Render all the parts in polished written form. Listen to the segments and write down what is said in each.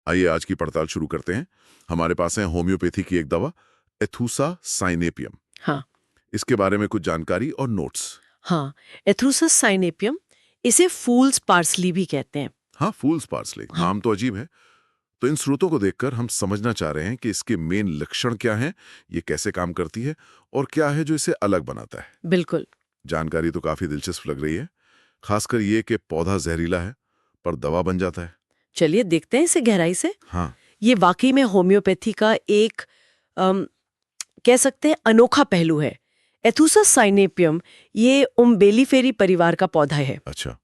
आइए आज की पड़ताल शुरू करते हैं। हमारे पास है होम्योपैथी की एक दवा एथुसा साइनेपियम। हाँ इसके बारे में कुछ जानकारी और नोट्स। हाँ, एथुसा साइनेपियम, इसे फूल्स पार्सली भी कहते हैं। हाँ, फूल्स पार्सले हाँ नाम तो अजीब है। तो इन स्रोतों को देखकर हम समझना चाह रहे हैं कि इसके मेन लक्षण क्या हैं, ये कैसे काम करती है और क्या है जो इसे अलग बनाता है। बिल्कुल। जानकारी तो काफी दिलचस्प लग रही है, खासकर ये कि पौधा जहरीला है पर दवा बन जाता है। चलिए देखते हैं इसे गहराई से। हाँ। ये वाकई में होम्योपैथी का एक अम, कह सकते हैं अनोखा पहलू है। एथुसा साइनेपियम ये उम्बेलिफेरी परिवार का पौधा है। अच्छा।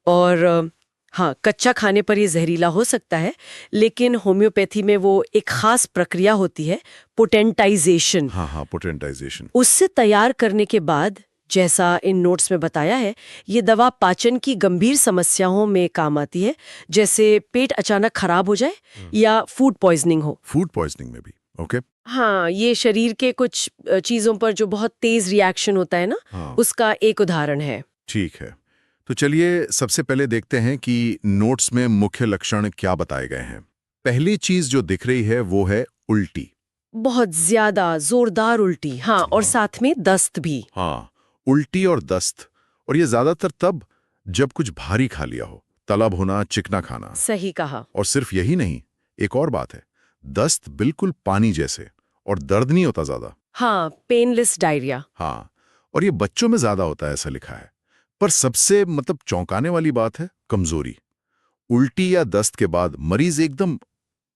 और हाँ, कच्चा खाने पर ये जहरीला हो सकता है, लेकिन होम्योपैथी में वो एक खास प्रक्रिया होती है, पोटेंटाइजेशन। हाँ हाँ, पोटेंटाइजेशन। उससे तैयार करने के बाद, जैसा इन नोट्स में बताया है, ये दवा पाचन की गंभीर समस्याओं में काम आती है, जैसे पेट अचानक खराब हो जाए या फूड पॉइजनिंग हो। फूड पॉइजनिंग में भी। ओके। हाँ, ये शरीर के कुछ चीजों पर जो बहुत तेज रिएक्शन होता है ना, हाँ, उसका एक उदाहरण है। ठीक है। तो चलिए सबसे पहले देखते हैं कि नोट्स में मुख्य लक्षण क्या बताए गए हैं। पहली चीज जो दिख रही है वो है उल्टी। बहुत ज्यादा जोरदार उल्टी, हाँ, और हाँ। साथ में दस्त भी। हाँ, उल्टी और दस्त। और ये ज्यादातर तब जब कुछ भारी खा लिया हो, तला भुना, चिकना खाना। सही कहा। और सिर्फ यही नहीं, एक और बात है, दस्त बिल्कुल पानी जैसे, और दर्द नहीं होता ज्यादा। हाँ, पेनलेस डायरिया। हाँ, और ये बच्चों में ज्यादा होता है ऐसा लिखा है। पर सबसे चौंकाने वाली बात है कमजोरी। उल्टी या दस्त के बाद मरीज एकदम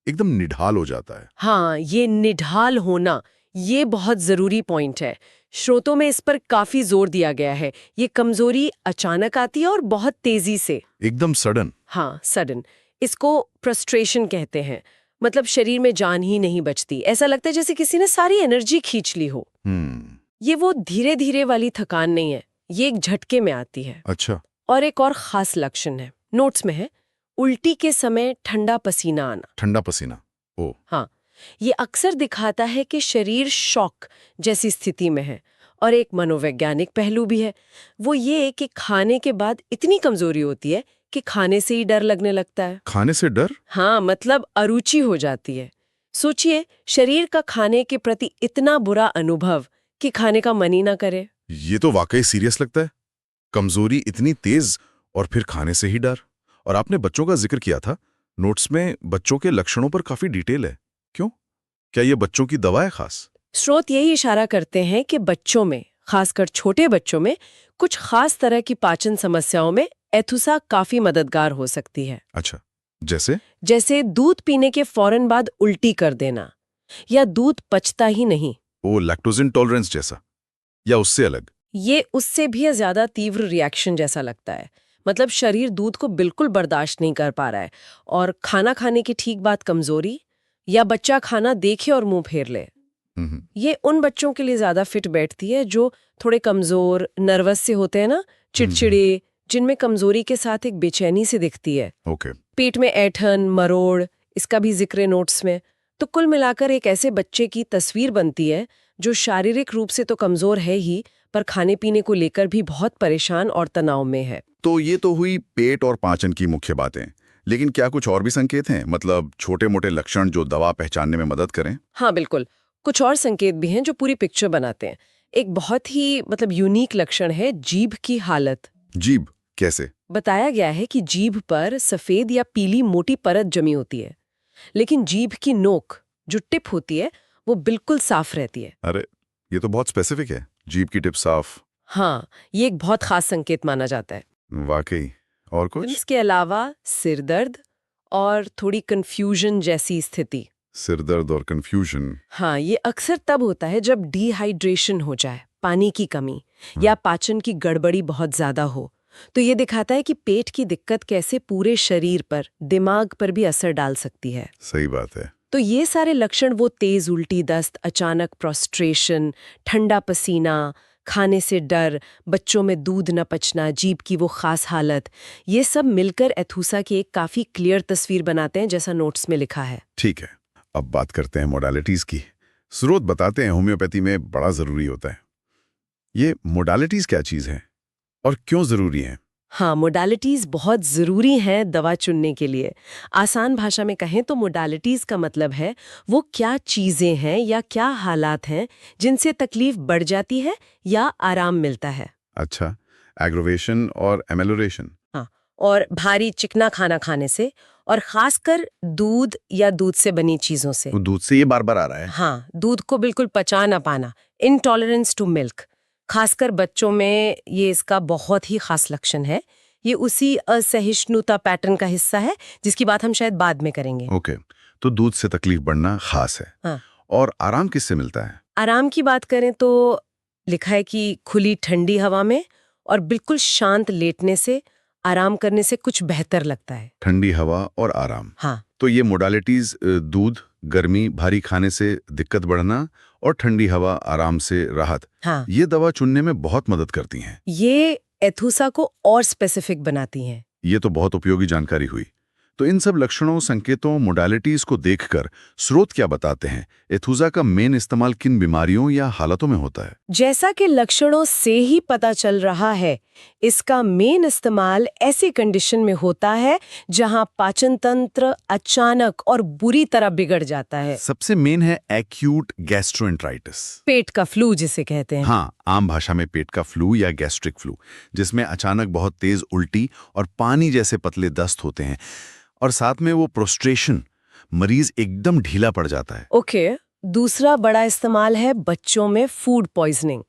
एकदम निढाल हो जाता है। हाँ, ये निढाल होना, ये बहुत जरूरी पॉइंट है। श्रोतों में इस पर काफी जोर दिया गया है। ये कमजोरी अचानक आती है और बहुत तेजी से। एकदम सडन। हाँ, सडन। इसको फ्रस्ट्रेशन कहते हैं। मतलब शरीर में जान ही नहीं बचती, ऐसा लगता है जैसे किसी ने सारी एनर्जी खींच ली हो। ये वो धीरे धीरे वाली थकान नहीं है, ये एक झटके में आती है। अच्छा। और एक और खास लक्षण है, नोट्स में है, उल्टी के समय ठंडा पसीना आना। ठंडा पसीना। ओ। हाँ, ये अक्सर दिखाता है कि शरीर शॉक जैसी स्थिति में है। और एक मनोवैज्ञानिक पहलू भी है, वो ये कि खाने के बाद इतनी कमजोरी होती है कि खाने से ही डर लगने लगता है। खाने से डर? हाँ, मतलब अरुचि हो जाती है। सोचिए, शरीर का खाने के प्रति इतना बुरा अनुभव कि खाने का मन ही ना करे। ये तो वाकई सीरियस लगता है। कमजोरी इतनी तेज और फिर खाने से ही डर। और आपने बच्चों का जिक्र किया था, नोट्स में बच्चों के लक्षणों पर काफी डिटेल है। क्यों? क्या ये बच्चों की दवा है खास? स्रोत यही इशारा करते हैं कि बच्चों में, खासकर छोटे बच्चों में, कुछ खास तरह की पाचन समस्याओं में एथुसा काफी मददगार हो सकती है। अच्छा, जैसे? जैसे दूध पीने के फौरन बाद उल्टी कर देना, या दूध पचता ही नहीं। वो लैक्टोज इंटॉलरेंस जैसा, या उससे अलग? ये उससे भी ज्यादा तीव्र रिएक्शन जैसा लगता है। मतलब शरीर दूध को बिल्कुल बर्दाश्त नहीं कर पा रहा है, और खाना खाने की ठीक बाद कमजोरी, या बच्चा खाना देखे और मुंह फेर ले। ये उन बच्चों के लिए ज्यादा फिट बैठती है जो थोड़े कमजोर, नर्वस से होते हैं ना, चिड़चिड़े, जिनमें कमजोरी के साथ एक बेचैनी से दिखती है। ओके। पेट में ऐंठन, मरोड़, इसका भी जिक्र है नोट्स में। तो कुल मिलाकर एक ऐसे बच्चे की तस्वीर बनती है जो शारीरिक रूप से तो कमजोर है ही, पर खाने पीने को लेकर भी बहुत परेशान और तनाव में है। तो ये तो हुई पेट और पाचन की मुख्य बातें, लेकिन क्या कुछ और भी संकेत हैं, मतलब छोटे मोटे लक्षण जो दवा पहचानने में मदद करें? हाँ बिल्कुल, कुछ और संकेत भी हैं जो पूरी पिक्चर बनाते हैं। एक बहुत ही यूनिक लक्षण है जीभ की हालत। जीभ कैसे? बताया गया है कि जीभ पर सफेद या पीली मोटी परत जमी होती है, लेकिन जीभ की नोक, जो टिप होती है, वो बिल्कुल साफ रहती है। अरे, ये तो बहुत स्पेसिफिक है, जीभ की टिप साफ। हाँ, ये एक बहुत खास संकेत माना जाता है। वाकई। और कुछ? इसके अलावा सिर दर्द और थोड़ी कंफ्यूजन जैसी स्थिति। सिर दर्द और कंफ्यूजन। हाँ, ये अक्सर तब होता है जब डिहाइड्रेशन हो जाए, पानी की कमी, या पाचन की गड़बड़ी बहुत ज्यादा हो। तो ये दिखाता है कि पेट की दिक्कत कैसे पूरे शरीर पर, दिमाग पर भी असर डाल सकती है। सही बात है। तो ये सारे लक्षण, वो तेज उल्टी, दस्त, अचानक प्रोस्ट्रेशन, ठंडा पसीना, खाने से डर, बच्चों में दूध न पचना, जीभ की वो खास हालत, ये सब मिलकर एथुसा की एक काफी क्लियर तस्वीर बनाते हैं, जैसा नोट्स में लिखा है। ठीक है, अब बात करते हैं मोडालिटीज की। स्रोत बताते हैं होम्योपैथी में बड़ा जरूरी होता है। ये मोडालिटीज क्या चीज है और क्यों जरूरी है? हाँ, मोडालिटीज़ बहुत ज़रूरी हैं दवा चुनने के लिए। आसान भाषा में कहें तो मोडालिटीज़ का मतलब है वो क्या चीज़ें हैं या क्या हालात हैं जिनसे तकलीफ बढ़ जाती है या आराम मिलता है। अच्छा, एग्रोवेशन और एमेलोरेशन। हाँ, और भारी चिकना खाना खाने से और खासकर दूध या दूध से बनी चीज़ों से। दूध से ये बार बार आ रहा है। हाँ, दूध को बिल्कुल पचा ना पाना, इनटॉलरेंस टू मिल्क। खासकर बच्चों में ये इसका बहुत ही खास लक्षण है। ये उसी असहिष्णुता पैटर्न का हिस्सा है जिसकी बात हम शायद बाद में करेंगे। ओके, तो दूध से तकलीफ बढ़ना खास है। हाँ, और आराम किससे मिलता है? आराम की बात करें तो लिखा है कि खुली ठंडी हवा में और बिल्कुल शांत लेटने से आराम करने से कुछ बेहतर लगता है। ठंडी हवा और आराम। हाँ, तो ये मोडालिटीज दूध, गर्मी, भारी खाने से दिक्कत बढ़ना और ठंडी हवा, आराम से राहत, हाँ, ये दवा चुनने में बहुत मदद करती हैं। ये एथुसा को और स्पेसिफिक बनाती हैं। ये तो बहुत उपयोगी जानकारी हुई। तो इन सब लक्षणों, संकेतों, मोडालिटीज को देखकर स्रोत क्या बताते हैं? एथुसा का मेन इस्तेमाल किन बीमारियों या हालतों में होता है? जैसा कि लक्षणों से ही पता चल रहा है, इसका मेन इस्तेमाल ऐसी कंडीशन में होता है जहां पाचन तंत्र अचानक और बुरी तरह बिगड़ जाता है। सबसे मेन है एक्यूट गैस्ट्रोएंटराइटिस। पेट का फ्लू जिसे कहते हैं। हाँ, आम भाषा में पेट का फ्लू या गैस्ट्रिक फ्लू, जिसमें अचानक बहुत तेज उल्टी और पानी जैसे पतले दस्त होते हैं और साथ में वो प्रोस्ट्रेशन, मरीज एकदम ढीला पड़ जाता है। ओके, दूसरा बड़ा इस्तेमाल है बच्चों में फूड पॉइजनिंग,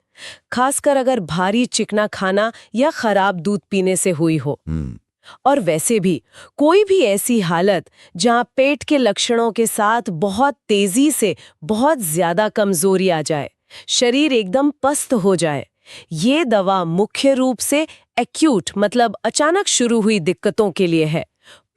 खासकर अगर भारी चिकना खाना या खराब दूध पीने से हुई हो। और वैसे भी कोई भी ऐसी हालत जहां पेट के लक्षणों के साथ बहुत तेजी से बहुत ज्यादा कमजोरी आ जाए, शरीर एकदम पस्त हो जाए, ये दवा मुख्य रूप से एक्यूट मतलब अचानक शुरू हुई दिक्कतों के लिए है,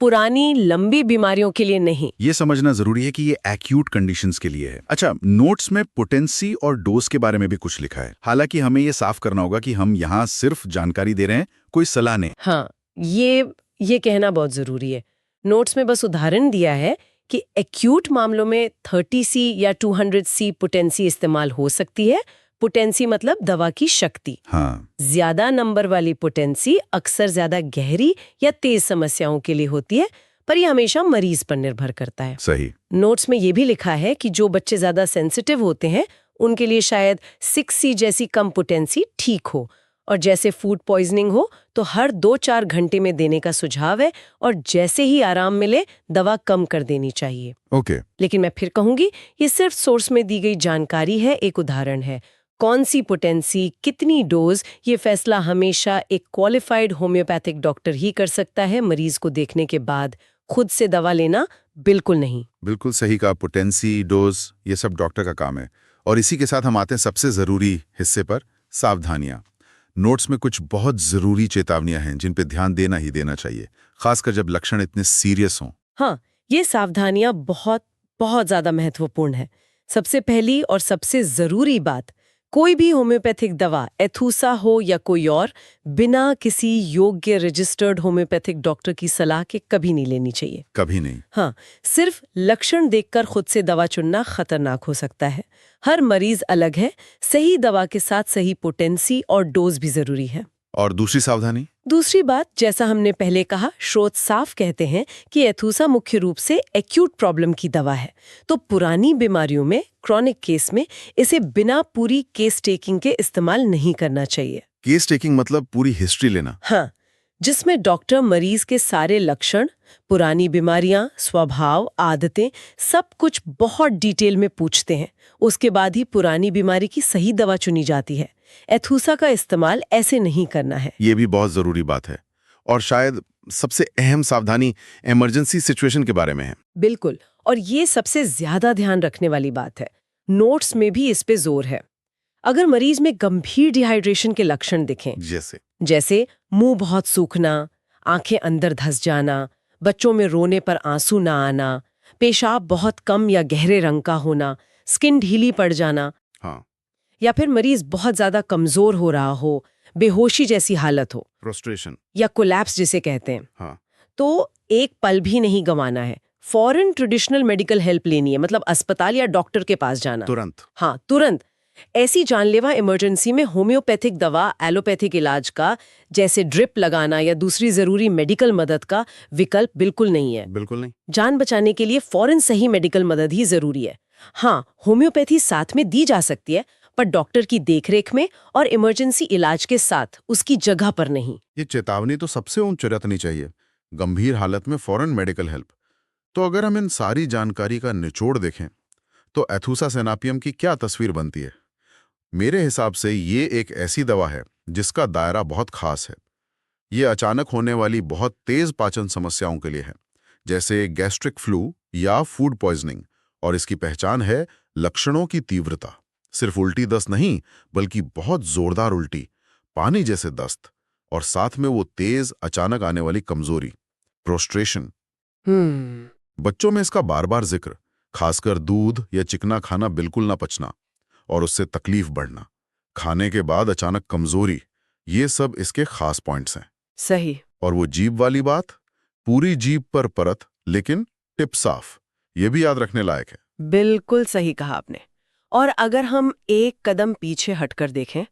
पुरानी लंबी बीमारियों के लिए नहीं। ये समझना जरूरी है कि ये एक्यूट कंडीशंस के लिए है। अच्छा, नोट्स में पोटेंसी और डोज के बारे में भी कुछ लिखा है। हालांकि हमें ये साफ करना होगा कि हम यहाँ सिर्फ जानकारी दे रहे हैं, कोई सलाह नहीं। हाँ, ये कहना बहुत जरूरी है। नोट्स में बस उदाहरण दिया है कि एक्यूट मामलों में 30C या 200C पोटेंसी इस्तेमाल हो सकती है। पोटेंसी मतलब दवा की शक्ति। हाँ, ज्यादा नंबर वाली पोटेंसी अक्सर ज्यादा गहरी या तेज समस्याओं के लिए होती है, पर यह हमेशा मरीज पर निर्भर करता है। सही। नोट्स में यह भी लिखा है कि जो बच्चे ज्यादा सेंसिटिव होते हैं उनके लिए शायद 6C जैसी कम पोटेंसी ठीक हो, और जैसे फूड पॉइजनिंग हो तो हर 2-4 घंटे में देने का सुझाव है, और जैसे ही आराम मिले दवा कम कर देनी चाहिए। ओके। लेकिन मैं फिर कहूंगी, ये सिर्फ सोर्स में दी गई जानकारी है, एक उदाहरण है। कौन सी पोटेंसी, कितनी डोज, ये फैसला हमेशा एक क्वालिफाइड होम्योपैथिक डॉक्टर ही कर सकता है। मरीज को देखने के बाद खुद से दवा लेना बिल्कुल नहीं। बिल्कुल सही कहा। पोटेंसी, डोज, ये सब डॉक्टर का काम है। और इसी के साथ हम आते हैं सबसे जरूरी हिस्से पर, सावधानियां। नोट्स में कुछ बहुत जरूरी चेतावनियां हैं जिन पे ध्यान देना ही देना चाहिए, खासकर जब लक्षण इतने सीरियस हों। हाँ, ये सावधानियां बहुत बहुत ज्यादा महत्वपूर्ण है। सबसे पहली और सबसे जरूरी बात, कोई भी होम्योपैथिक दवा, एथुसा हो या कोई और, बिना किसी योग्य रजिस्टर्ड होम्योपैथिक डॉक्टर की सलाह के कभी नहीं लेनी चाहिए। कभी नहीं। हाँ, सिर्फ लक्षण देखकर खुद से दवा चुनना खतरनाक हो सकता है। हर मरीज अलग है, सही दवा के साथ सही पोटेंसी और डोज भी जरूरी है। और दूसरी सावधानी? दूसरी बात, जैसा हमने पहले कहा, स्रोत साफ कहते हैं कि एथुसा मुख्य रूप से एक्यूट प्रॉब्लम की दवा है, तो पुरानी बीमारियों में, क्रॉनिक केस में इसे बिना पूरी केस टेकिंग के इस्तेमाल नहीं करना चाहिए। केस टेकिंग मतलब पूरी हिस्ट्री लेना? हाँ, जिसमें डॉक्टर मरीज के सारे लक्षण, पुरानी बीमारियां, स्वभाव, आदतें, सब कुछ बहुत डिटेल में पूछते हैं। उसके बाद ही पुरानी बीमारी की सही दवा चुनी जाती है। एथुसा का इस्तेमाल ऐसे नहीं करना है। ये भी बहुत जरूरी बात है। और शायद सबसे अहम सावधानी इमरजेंसी सिचुएशन के बारे में है। बिल्कुल, और ये सबसे ज्यादा ध्यान रखने वाली बात है। नोट्स में भी इस पे जोर है। अगर मरीज में गंभीर डिहाइड्रेशन के लक्षण दिखें, जैसे मुंह बहुत सूखना, आंखें अंदर धंस जाना, बच्चों में रोने पर आंसू ना आना, पेशाब बहुत कम या गहरे रंग का होना, स्किन ढीली पड़ जाना, हाँ, या फिर मरीज बहुत ज्यादा कमजोर हो रहा हो, बेहोशी जैसी हालत हो, प्रोस्ट्रेशन या कोलैप्स जिसे कहते हैं, हाँ, तो एक पल भी नहीं गंवाना है। फॉरेन ट्रेडिशनल मेडिकल हेल्प लेनी है, मतलब अस्पताल या डॉक्टर के पास जाना तुरंत। हाँ, तुरंत। ऐसी जानलेवा इमरजेंसी में होम्योपैथिक दवा, एलोपैथिक इलाज का, जैसे ड्रिप लगाना या दूसरी जरूरी मेडिकल मदद का विकल्प बिल्कुल नहीं है। बिल्कुल नहीं। जान बचाने के लिए फौरन सही मेडिकल मदद ही जरूरी है। हाँ, होम्योपैथी साथ में दी जा सकती है, पर डॉक्टर की देखरेख में और इमरजेंसी इलाज के साथ, उसकी जगह पर नहीं। ये चेतावनी तो सबसे ऊंच रखनी चाहिए, गंभीर हालत में फौरन मेडिकल हेल्प। तो अगर हम इन सारी जानकारी का निचोड़ देखें तो एथुसा सेनापियम की क्या तस्वीर बनती है? मेरे हिसाब से ये एक ऐसी दवा है जिसका दायरा बहुत खास है। ये अचानक होने वाली बहुत तेज पाचन समस्याओं के लिए है, जैसे गैस्ट्रिक फ्लू या फूड पॉइजनिंग, और इसकी पहचान है लक्षणों की तीव्रता। सिर्फ उल्टी दस्त नहीं, बल्कि बहुत जोरदार उल्टी, पानी जैसे दस्त, और साथ में वो तेज अचानक आने वाली कमजोरी, प्रोस्ट्रेशन। बच्चों में इसका बार बार जिक्र, खासकर दूध या चिकना खाना बिल्कुल ना पचना और उससे तकलीफ बढ़ना, खाने के बाद अचानक कमजोरी, ये सब इसके खास पॉइंट्स हैं। सही। और वो जीभ वाली बात, पूरी जीभ पर परत लेकिन टिप साफ, ये भी याद रखने लायक है। बिल्कुल सही कहा आपने। और अगर हम एक कदम पीछे हटकर देखें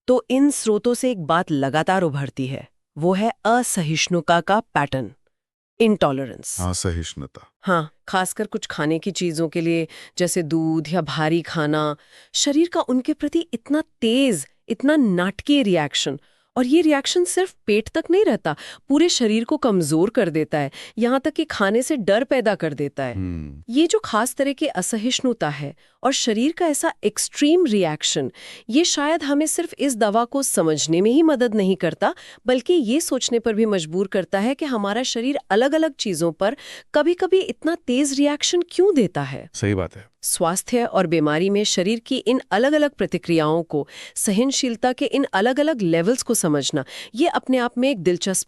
तो इन स्रोतों से एक बात लगातार उभरती है, वो है असहिष्णुता का पैटर्न, इंटॉलरेंस। असहिष्णुता। हाँ, खासकर कुछ खाने की चीजों के लिए, जैसे दूध या भारी खाना, शरीर का उनके प्रति इतना तेज, इतना नाटकीय रिएक्शन। और ये रिएक्शन सिर्फ पेट तक नहीं रहता, पूरे शरीर को कमजोर कर देता है, यहाँ तक कि खाने से डर पैदा कर देता है। ये जो खास तरह की असहिष्णुता है और शरीर का ऐसा एक्सट्रीम रिएक्शन, ये शायद हमें सिर्फ इस दवा को समझने में ही मदद नहीं करता, बल्कि ये सोचने पर भी मजबूर करता है कि हमारा शरीर अलग अलग चीजों पर कभी-कभी इतना तेज रिएक्शन क्यों देता है। सही बात है। स्वास्थ्य और बीमारी में शरीर की इन अलग-अलग प्रतिक्रियाओं को, सहनशीलता के इन अलग-अलग लेवल्स को समझना, ये अपने आप में एक दिलचस्प